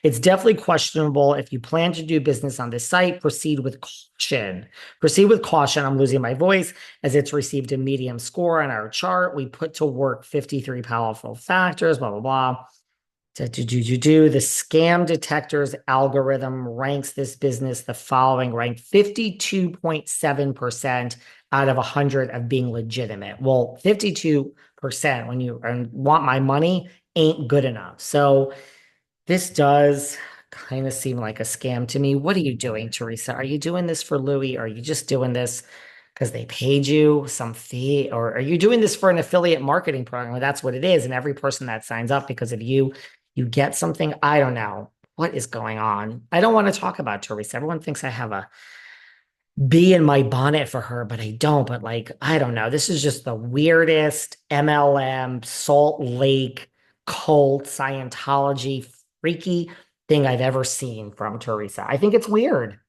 It's definitely questionable. If you plan to do business on this site, proceed with caution. Proceed with caution. I'm losing my voice as it's received a medium score on our chart. We put to work 53 powerful factors, blah, blah, blah. The scam detectors algorithm ranks this business the following, ranked 52.7% out of 100 of being legitimate. Well, 52% when you want my money ain't good enough. So this does kind of seem like a scam to me. What are you doing, Teresa? Are you doing this for Louis? Or are you just doing this because they paid you some fee? Or are you doing this for an affiliate marketing program? Well, that's what it is. And every person that signs up because of you, you get something. I don't know. What is going on? I don't want to talk about Teresa. Everyone thinks I have a bee in my bonnet for her, but I don't. But like, I don't know. This is just the weirdest MLM, Salt Lake, cult, Scientology, freaky thing I've ever seen from Teresa. I think it's weird.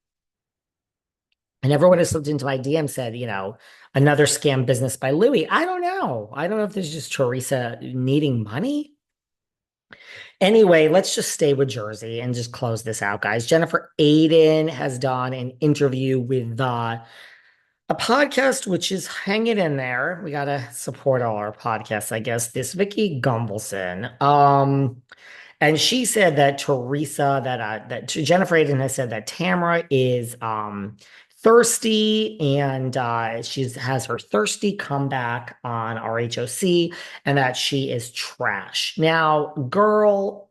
And everyone has slipped into my DM said, another scam business by Louis. I don't know. I don't know if there's just Teresa needing money. Anyway, let's just stay with Jersey and just close this out, guys. Jennifer Aydin has done an interview with a podcast which is hanging in there. We gotta support all our podcasts, I guess. This Vicky Gumbelson. And she said that that Jennifer Aydin has said that Tamra is thirsty and she has her thirsty comeback on RHOC and that she is trash. Now, girl,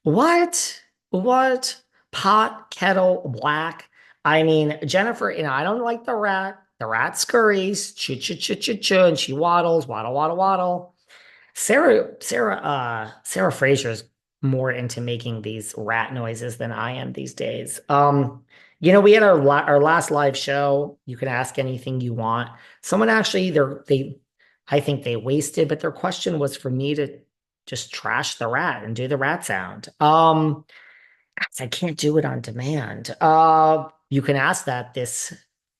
what? What? Pot, kettle, black. I mean, Jennifer, I don't like the rat. The rat scurries, choo choo choo choo choo, and she waddles, waddle, waddle, waddle. Sarah Fraser's more into making these rat noises than I am these days. We had our last live show. You can ask anything you want. Someone actually, I think they wasted, but their question was for me to just trash the rat and do the rat sound. I can't do it on demand. You can ask that this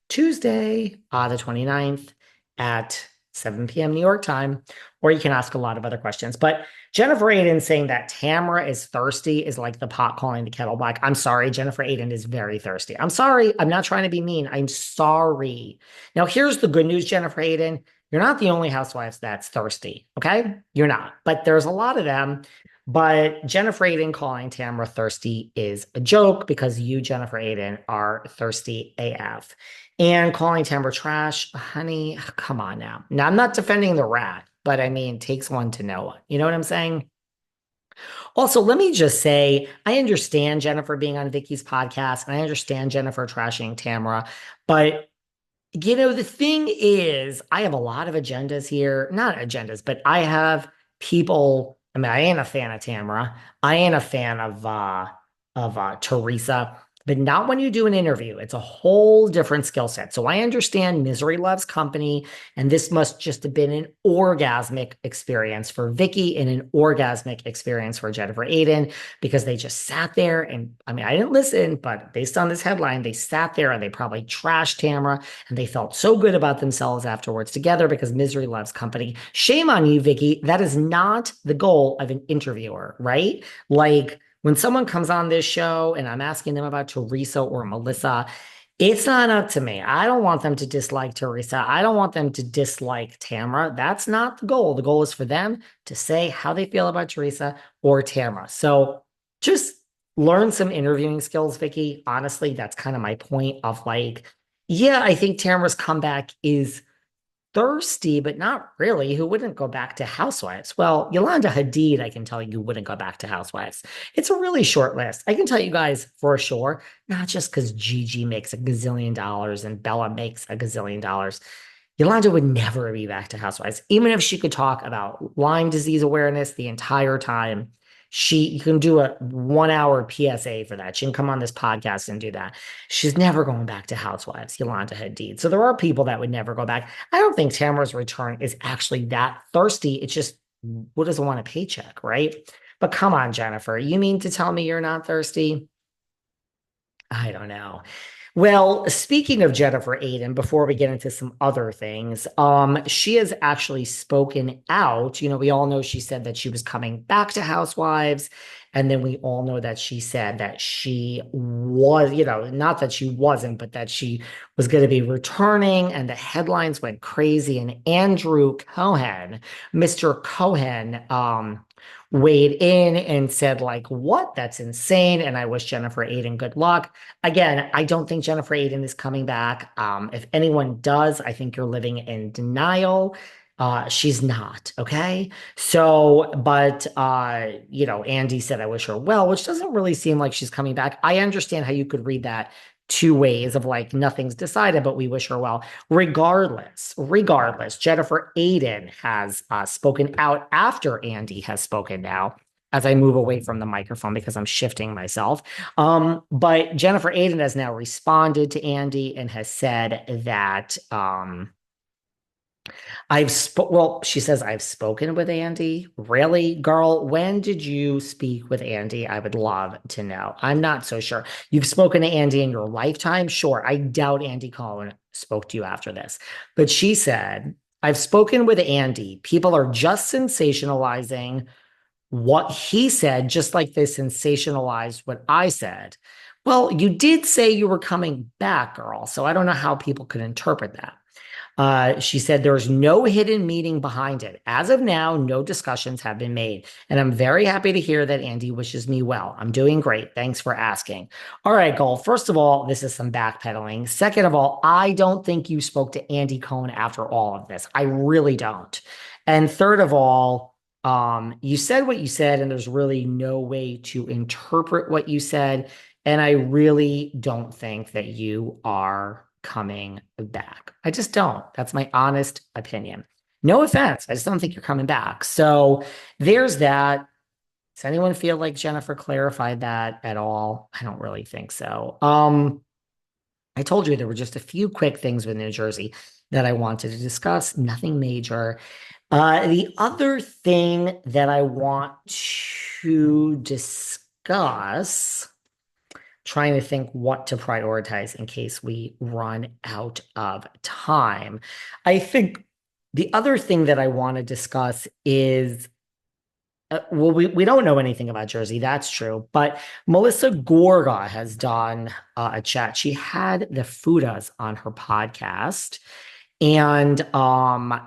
Tuesday, the 29th at 7 p.m. New York time, or you can ask a lot of other questions. But Jennifer Aydin saying that Tamra is thirsty is like the pot calling the kettle black. I'm sorry, Jennifer Aydin is very thirsty. I'm sorry. I'm not trying to be mean. I'm sorry. Now, here's the good news, Jennifer Aydin. You're not the only housewife that's thirsty, okay? You're not. But there's a lot of them. But Jennifer Aydin calling Tamra thirsty is a joke because you, Jennifer Aydin, are thirsty AF. And calling Tamra trash, honey, come on now. Now, I'm not defending the rat, but I mean, it takes one to know one. You know what I'm saying? Also, let me just say, I understand Jennifer being on Vicky's podcast, and I understand Jennifer trashing Tamra, but the thing is, I have a lot of agendas here. Not agendas, but I have people. I mean, I ain't a fan of Tamara. I ain't a fan of Teresa, but not when you do an interview. It's a whole different skill set. So I understand misery loves company, and this must just have been an orgasmic experience for Vicky and an orgasmic experience for Jennifer Aydin because they just sat there and I mean, I didn't listen, but based on this headline, they sat there and they probably trashed Tamara and they felt so good about themselves afterwards together because misery loves company. Shame on you, Vicky. That is not the goal of an interviewer, right? Like when someone comes on this show and I'm asking them about Teresa or Melissa, it's not up to me. I don't want them to dislike Teresa. I don't want them to dislike Tamara. That's not the goal. The goal is for them to say how they feel about Teresa or Tamara. So just learn some interviewing skills, Vicky. Honestly, that's kind of my point of like, yeah, I think Tamara's comeback is thirsty, but not really. Who wouldn't go back to Housewives? Well, Yolanda Hadid, I can tell you, wouldn't go back to Housewives. It's a really short list. I can tell you guys for sure, not just because Gigi makes a gazillion dollars and Bella makes a gazillion dollars. Yolanda would never be back to Housewives, even if she could talk about Lyme disease awareness the entire time. You can do a 1 hour PSA for that. She can come on this podcast and do that. She's never going back to Housewives, Yolanda Hadid. So there are people that would never go back. I don't think Tamara's return is actually that thirsty. It's just who doesn't want a paycheck, right? But come on, Jennifer. You mean to tell me you're not thirsty? I don't know. Well, speaking of Jennifer Aydin, before we get into some other things, she has actually spoken out. We all know she said that she was coming back to Housewives, and then we all know that she said that she was, not that she wasn't, but that she was going to be returning, and the headlines went crazy. And Andrew Cohen, Mr. Cohen, weighed in and said, like, what? That's insane. And I wish Jennifer Aydin good luck. Again, I don't think Jennifer Aydin is coming back. If anyone does, I think you're living in denial. She's not, okay? So, but Andy said I wish her well, which doesn't really seem like she's coming back. I understand how you could read that two ways of like nothing's decided, but we wish her well. Regardless, Jennifer Aydin has spoken out after Andy has spoken now. As I move away from the microphone because I'm shifting myself. But Jennifer Aydin has now responded to Andy and has said that she says, I've spoken with Andy. Really, girl, when did you speak with Andy? I would love to know. I'm not so sure. You've spoken to Andy in your lifetime? Sure. I doubt Andy Cohen spoke to you after this. But she said, I've spoken with Andy. People are just sensationalizing what he said, just like they sensationalized what I said. Well, you did say you were coming back, girl. So I don't know how people could interpret that. She said there's no hidden meaning behind it. As of now, no discussions have been made. And I'm very happy to hear that Andy wishes me well. I'm doing great. Thanks for asking. All right, Gold. First of all, this is some backpedaling. Second of all, I don't think you spoke to Andy Cohen after all of this. I really don't. And third of all, you said what you said, and there's really no way to interpret what you said. And I really don't think that you are coming back. I just don't. That's my honest opinion. No offense. I just don't think you're coming back. So there's that. Does anyone feel like Jennifer clarified that at all? I don't really think so. I told you there were just a few quick things with New Jersey that I wanted to discuss, nothing major. The other thing that I want to discuss, trying to think what to prioritize in case we run out of time. I think the other thing that I want to discuss is well, we don't know anything about Jersey, that's true. But Melissa Gorga has done a chat. She had the Fudas on her podcast. And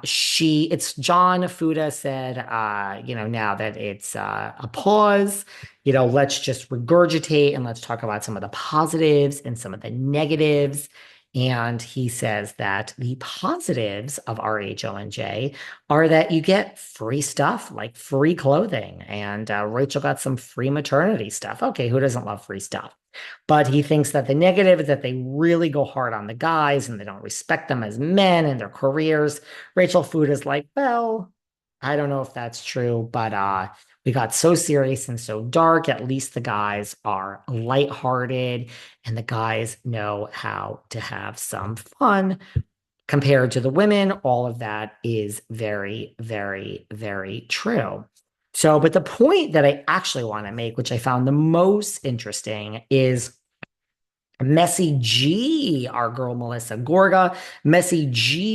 it's John Fuda said, now that it's a pause, let's just regurgitate and let's talk about some of the positives and some of the negatives. And he says that the positives of RHONJ are that you get free stuff like free clothing. And Rachel got some free maternity stuff. Okay, who doesn't love free stuff? But he thinks that the negative is that they really go hard on the guys and they don't respect them as men and their careers. Rachel Food is like, well, I don't know if that's true, but we got so serious and so dark. At least the guys are lighthearted and the guys know how to have some fun compared to the women. All of that is very, very, very true. So, but the point that I actually want to make, which I found the most interesting, is Messy G, our girl Melissa Gorga. Messy G